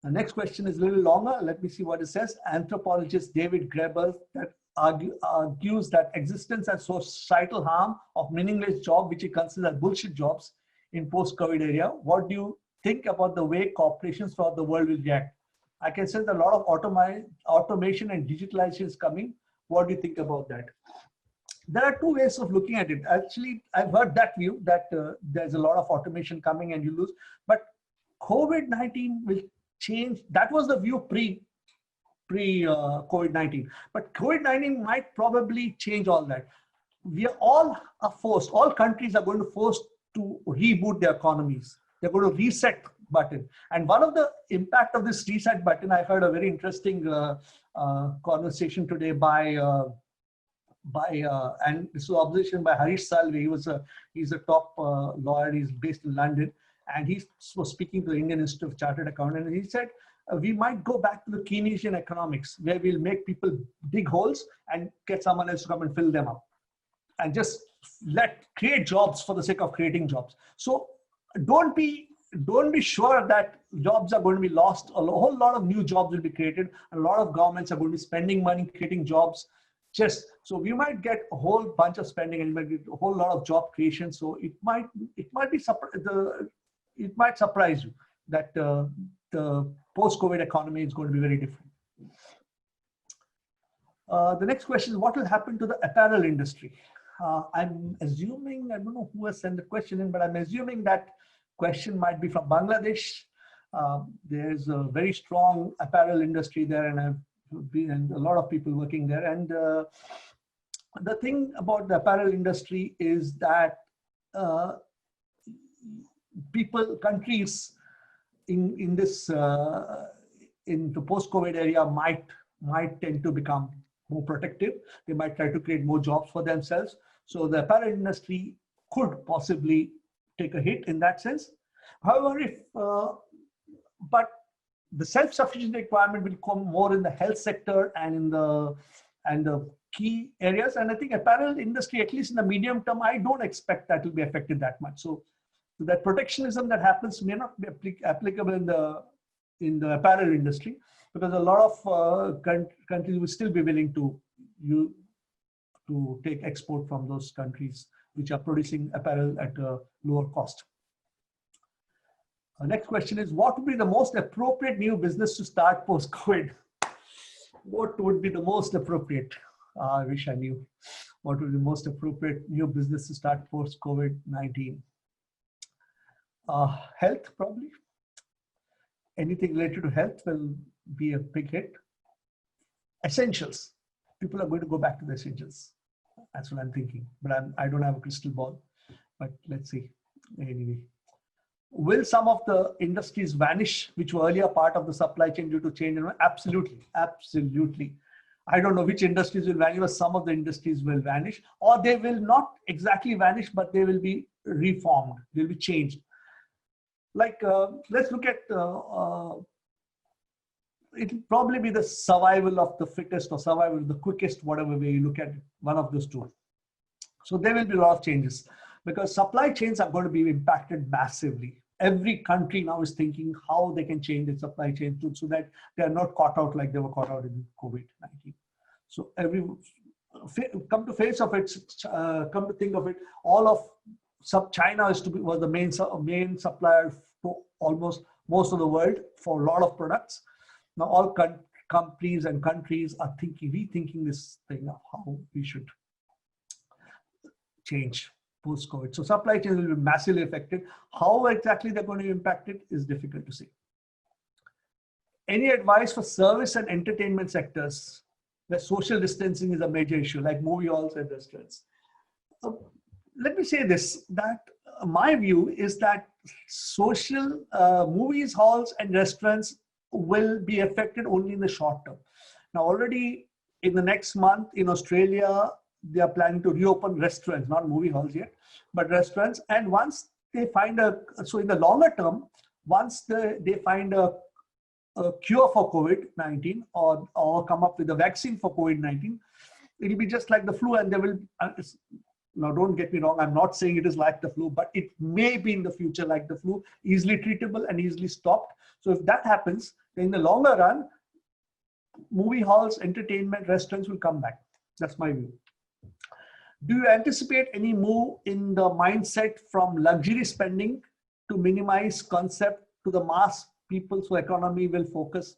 The next question is a little longer. Let me see what it says. Anthropologist David Graeber that argues that existence and societal harm of meaningless job, which he considers bullshit jobs in post-COVID area. What do you think about the way corporations throughout the world will react? I can sense a lot of automation and digitalization is coming. What do you think about that? There are two ways of looking at it. Actually, I've heard that view that there's a lot of automation coming and you lose. But COVID-19 will change. That was the view pre-COVID-19. But COVID-19 might probably change all that. All countries are going to force to reboot their economies. They're going to reset button. And one of the impact of this reset button, I heard a very interesting conversation today and this was observation by Harish Salve. He's a top lawyer. He's based in London, and he was speaking to the Indian Institute of Chartered Accountants, and he said we might go back to the Keynesian economics, where we'll make people dig holes and get someone else to come and fill them up, and just create jobs for the sake of creating jobs. So don't be sure that jobs are going to be lost. A whole lot of new jobs will be created. A lot of governments are going to be spending money creating jobs. So we might get a whole bunch of spending and might get a whole lot of job creation. So it might surprise you that the post-COVID economy is going to be very different. The next question is, what will happen to the apparel industry? I'm assuming, I don't know who has sent the question in, but I'm assuming that question might be from Bangladesh. There's a very strong apparel industry there, and and a lot of people working there. And the thing about the apparel industry is that countries in this in the post-COVID area might tend to become more protective. They might try to create more jobs for themselves. So the apparel industry could possibly take a hit in that sense. However, but the self-sufficiency requirement will come more in the health sector and in the key areas. And I think apparel industry, at least in the medium term, I don't expect that will be affected that much. So that protectionism that happens may not be applicable in the apparel industry, because a lot of countries will still be willing to take export from those countries which are producing apparel at a lower cost. Next question is, what would be the most appropriate new business to start post-COVID? What would be the most appropriate? I wish I knew. What would be the most appropriate new business to start post-COVID-19? Health, probably. Anything related to health will be a big hit. Essentials. People are going to go back to the essentials. That's what I'm thinking. But I don't have a crystal ball. But let's see. Anyway. Will some of the industries vanish, which were earlier part of the supply chain due to change? Absolutely. Absolutely. I don't know which industries will vanish, but some of the industries will vanish. Or they will not exactly vanish, but they will be reformed. They'll be changed. Like, let's look at, it'll probably be the survival of the fittest or survival of the quickest, whatever way you look at it, one of those two. So there will be a lot of changes because supply chains are going to be impacted massively. Every country now is thinking how they can change their supply chain so that they are not caught out like they were caught out in COVID-19. So come to think of it, all of China was the main supplier to almost most of the world for a lot of products. Now all companies and countries are rethinking this thing of how we should change post-COVID. So supply chains will be massively affected. How exactly they're going to be impacted is difficult to say. Any advice for service and entertainment sectors where social distancing is a major issue, like movie halls and restaurants? Let me say this, that my view is that social movies, halls and restaurants will be affected only in the short term. Now already in the next month in Australia, they are planning to reopen restaurants, not movie halls yet, but restaurants. And once they find so in the longer term, once they find a cure for COVID-19 or come up with a vaccine for COVID-19, it'll be just like the flu, and they will, now don't get me wrong, I'm not saying it is like the flu, but it may be in the future like the flu, easily treatable and easily stopped. So if that happens, then in the longer run, movie halls, entertainment, restaurants will come back. That's my view. Do you anticipate any move in the mindset from luxury spending to minimize concept to the mass people, so economy will focus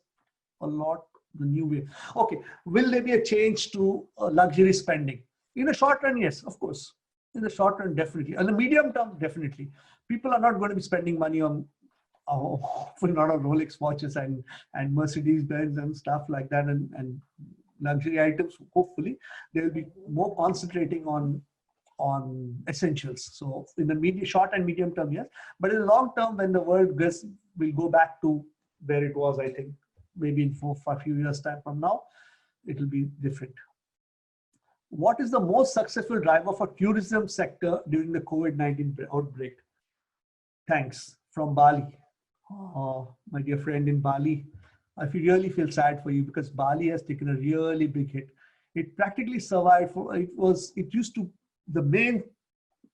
a lot the new way? Okay, will there be a change to luxury spending? In the short run, yes, of course. In the short run, definitely. In the medium term, definitely. People are not going to be spending money on hopefully not on Rolex watches and Mercedes-Benz and stuff like that and luxury items. Hopefully, they will be more concentrating on essentials. So in the short and medium term, yes. But in the long term, when the world will go back to where it was, I think, maybe in for a few years' time from now, it will be different. What is the most successful driver for tourism sector during the COVID-19 outbreak? Thanks. From Bali. Oh, my dear friend in Bali. I really feel sad for you because Bali has taken a really big hit. It practically survived the main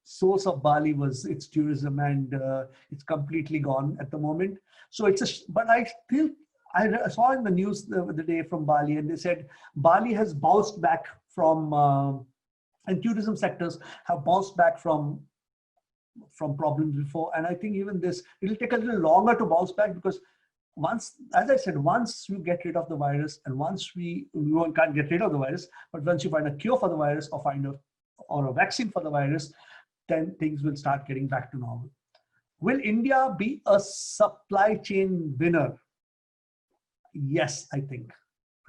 source of Bali was its tourism, and it's completely gone at the moment. So but I saw in the news the other day from Bali, and they said Bali has bounced back from, and tourism sectors have bounced back from problems before. And I think even it'll take a little longer to bounce back because as I said, once you get rid of the virus, and once we can't get rid of the virus, but once you find a cure for the virus or a vaccine for the virus, then things will start getting back to normal. Will India be a supply chain winner? Yes, I think.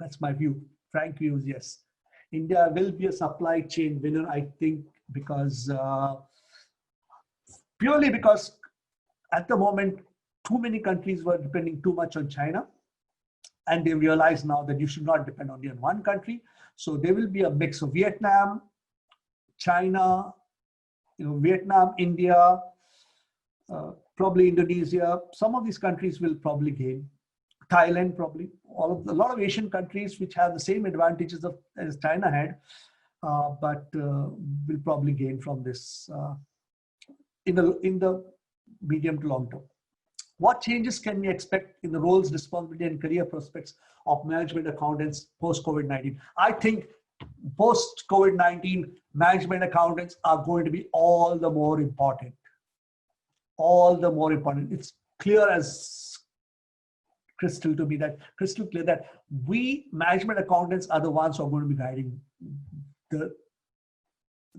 That's my view. Frank view is yes. India will be a supply chain winner, I think, because purely because at the moment, too many countries were depending too much on China. And they realize now that you should not depend only on one country. So there will be a mix of Vietnam, China, Vietnam, India, probably Indonesia. Some of these countries will probably gain. Thailand, probably. A lot of Asian countries which have the same advantages as China had, but will probably gain from this in the medium to long term. What changes can we expect in the roles, responsibility, and career prospects of management accountants post-COVID-19? I think post-COVID-19, management accountants are going to be all the more important. All the more important. It's clear as crystal clear that we management accountants are the ones who are going to be guiding the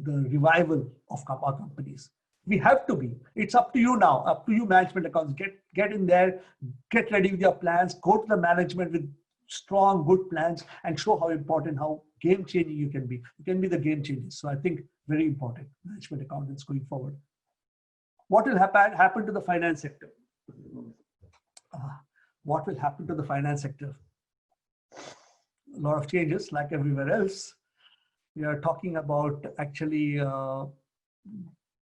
revival of our companies. We have to be. It's up to you now, up to you management accounts. Get in there, get ready with your plans, go to the management with strong, good plans and show how important, how game-changing you can be. You can be the game changers. So I think very important, management accountants going forward. What will happen to the finance sector? What will happen to the finance sector? A lot of changes like everywhere else. We are talking about actually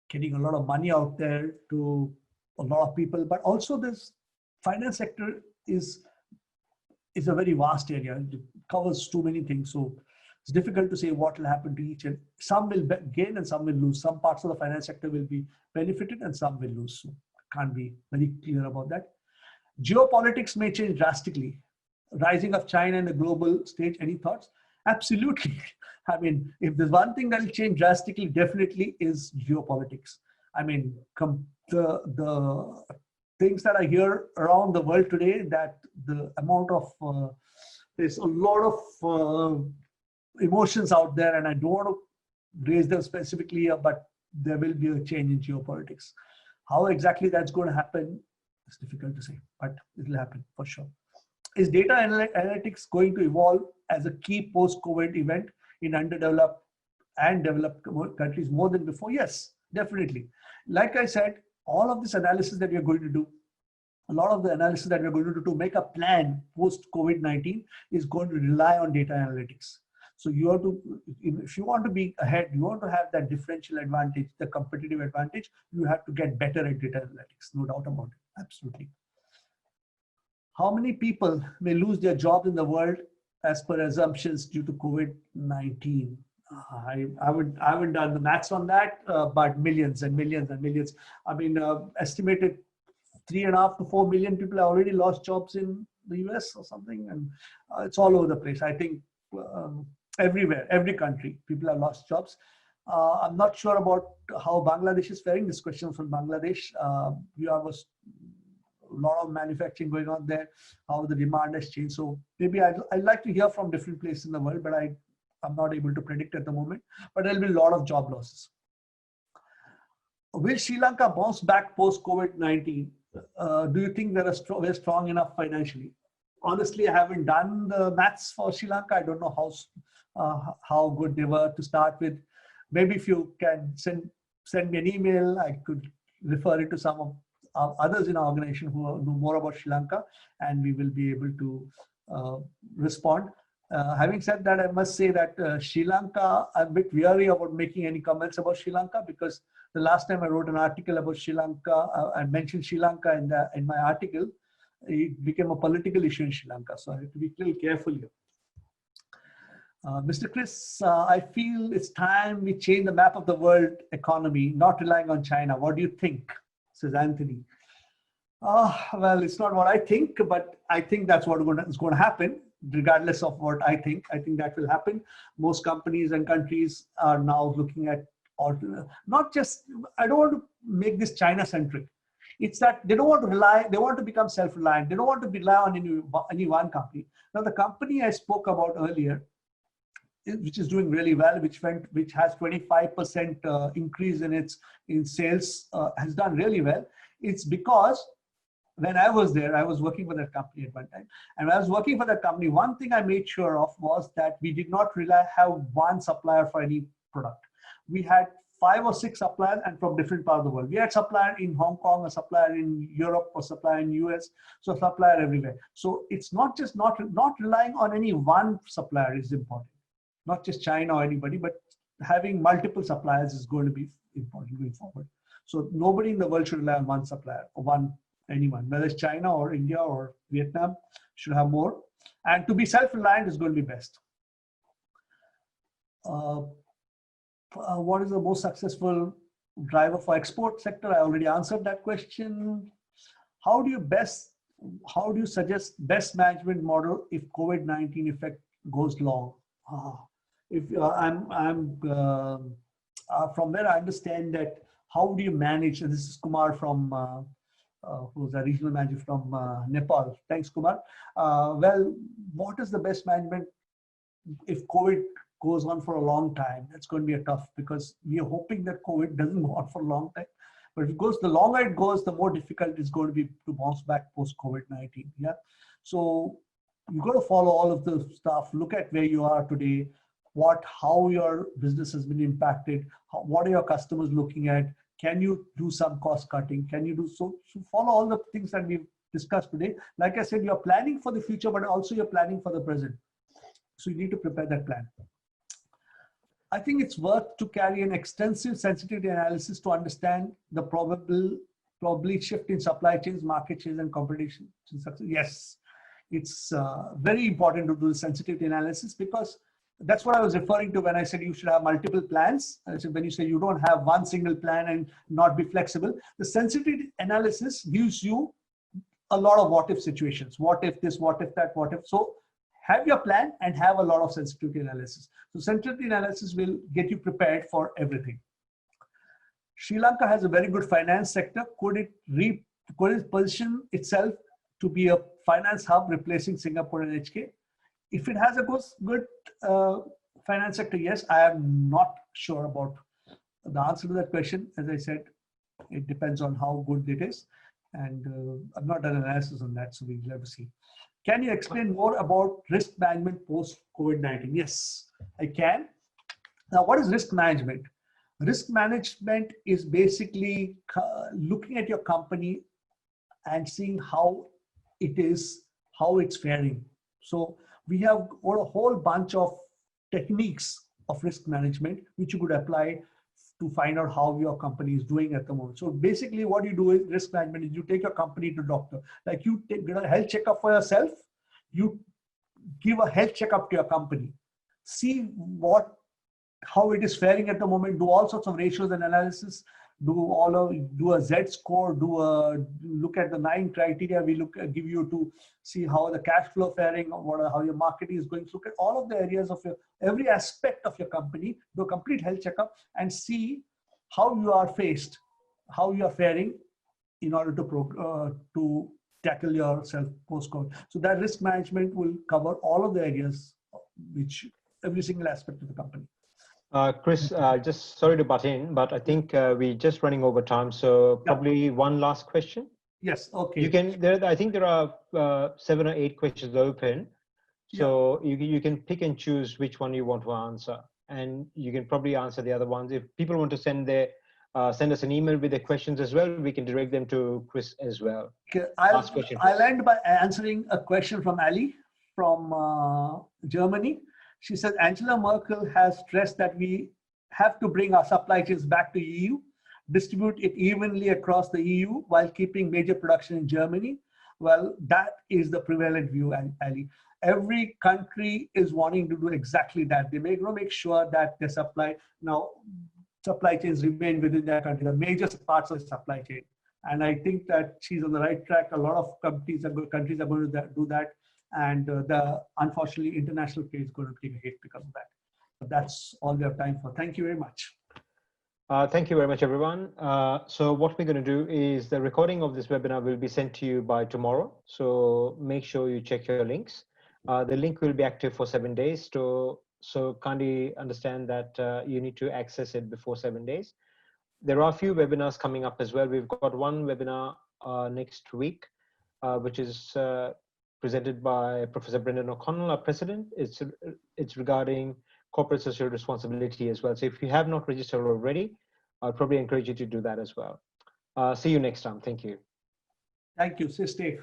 getting a lot of money out there to a lot of people, but also this finance sector is a very vast area. It covers too many things. So it's difficult to say what will happen to each, and some will gain and some will lose. Some parts of the finance sector will be benefited and some will lose. So can't be very clear about that. Geopolitics may change drastically. Rising of China in the global stage, any thoughts? Absolutely. I mean, if there's one thing that will change drastically, definitely is geopolitics. I mean, the things that I hear around the world today, that the amount of, there's a lot of emotions out there, and I don't want to raise them specifically here, but there will be a change in geopolitics. How exactly that's going to happen, it's difficult to say, but it will happen for sure. Is data analytics going to evolve as a key post-COVID event in underdeveloped and developed countries more than before? Yes, definitely. Like I said, all of this analysis that we're going to do, a lot of the analysis that we're going to do to make a plan post-COVID-19 is going to rely on data analytics. So you have to, if you want to be ahead, you want to have that differential advantage, the competitive advantage, you have to get better at data analytics, no doubt about it, absolutely. How many people may lose their jobs in the world as per assumptions due to COVID-19? I haven't done the maths on that, but millions and millions and millions. I mean, estimated 3.5 to 4 million people have already lost jobs in the US or something, and it's all over the place. I think everywhere, every country, people have lost jobs. I'm not sure about how Bangladesh is faring. This question from Bangladesh. You have a lot of manufacturing going on there, how the demand has changed. So maybe I'd like to hear from different places in the world, but I'm not able to predict at the moment. But there'll be a lot of job losses. Will Sri Lanka bounce back post-COVID-19? Do you think we're strong enough financially? Honestly, I haven't done the maths for Sri Lanka. I don't know how good they were to start with. Maybe if you can send me an email, I could refer it to some of others in our organization who know more about Sri Lanka, and we will be able to respond. Having said that, I must say that Sri Lanka, I'm a bit wary about making any comments about Sri Lanka, because the last time I wrote an article about Sri Lanka, I mentioned Sri Lanka in my article, it became a political issue in Sri Lanka. So I have to be a little careful here. Mr. Chris, I feel it's time we change the map of the world economy, not relying on China. What do you think? Says Anthony. Well, it's not what I think, but I think that's what is going to happen, regardless of what I think. I think that will happen. Most companies and countries are now looking at, not just, I don't want to make this China-centric. It's that they don't want to rely, they want to become self-reliant. They don't want to rely on any one company. Now, the company I spoke about earlier which is doing really well, which has 25% increase in sales, has done really well. It's because when I was there, I was working for that company at one time. And when I was working for that company, one thing I made sure of was that we did not have one supplier for any product. We had 5 or 6 suppliers and from different parts of the world. We had supplier in Hong Kong, a supplier in Europe, a supplier in US, so a supplier everywhere. So it's not just not relying on any one supplier is important, not just China or anybody, but having multiple suppliers is going to be important going forward. So nobody in the world should rely on one supplier or anyone, whether it's China or India or Vietnam, should have more. And to be self-reliant is going to be best. What is the most successful driver for export sector? I already answered that question. How do you suggest best management model if COVID-19 effect goes long? From where I understand that, how do you manage, and this is Kumar from who's a regional manager from Nepal. Thanks, Kumar. Well, what is the best management if COVID goes on for a long time? That's going to be a tough, because we are hoping that COVID doesn't go on for a long time. But if it goes, the longer it goes, the more difficult it's going to be to bounce back post COVID-19. Yeah. So you've got to follow all of the stuff. Look at where you are today, how your business has been impacted, what are your customers looking at? Can you do some cost cutting? Can you do so follow all the things that we've discussed today? Like I said, you're planning for the future, but also you're planning for the present. So you need to prepare that plan. I think it's worth to carry an extensive sensitivity analysis to understand the probably shift in supply chains, market chains, and competition. Yes, it's very important to do the sensitivity analysis, because that's what I was referring to when I said you should have multiple plans. So when you say you don't have one single plan and not be flexible, the sensitivity analysis gives you a lot of what if situations. What if this, what if that, what if. So have your plan and have a lot of sensitivity analysis. So sensitivity analysis will get you prepared for everything. Sri Lanka has a very good finance sector. Could it position itself to be a finance hub replacing Singapore and HK? If it has a good finance sector, yes. I am not sure about the answer to that question. As I said, it depends on how good it is. And I've not done an analysis on that, so we'll have to see. Can you explain more about risk management post-COVID-19? Yes, I can. Now, what is risk management? Risk management is basically looking at your company and seeing how it's faring. So we have got a whole bunch of techniques of risk management which you could apply to find out how your company is doing at the moment. So basically what you do is risk management is you take your company to doctor. Like you get a health checkup for yourself, you give a health checkup to your company, see how it is faring at the moment, do all sorts of ratios and analysis, do a Z score, look at the 9 criteria we give you to see how the cash flow faring, how your marketing is going. So look at all of the areas of every aspect of your company, do a complete health checkup and see how you are faring in order to tackle yourself post-COVID. So that risk management will cover all of the areas, every single aspect of the company. Chris, just sorry to butt in, but I think we're just running over time. So probably one last question. Yes. Okay. You can. I think there are 7 or 8 questions open. So you can pick and choose which one you want to answer, and you can probably answer the other ones. If people want to send us an email with their questions as well, we can direct them to Chris as well. Okay. I'll end by answering a question from Ali from Germany. She says, Angela Merkel has stressed that we have to bring our supply chains back to EU, distribute it evenly across the EU while keeping major production in Germany. Well, that is the prevalent view, Ali. Every country is wanting to do exactly that. They make sure that their supply chains remain within their country, the major parts of the supply chain. And I think that she's on the right track. A lot of countries are going to do that. And unfortunately, international trade is going to take a hit because of that. But that's all we have time for. Thank you very much. Thank you very much, everyone. So what we're going to do is the recording of this webinar will be sent to you by tomorrow. So make sure you check your links. The link will be active for 7 days. So So kindly understand that you need to access it before 7 days. There are a few webinars coming up as well. We've got one webinar next week, which is presented by Professor Brendan O'Connell, our president. It's regarding corporate social responsibility as well. So if you have not registered already, I'll probably encourage you to do that as well. See you next time. Thank you. Thank you. Stay safe.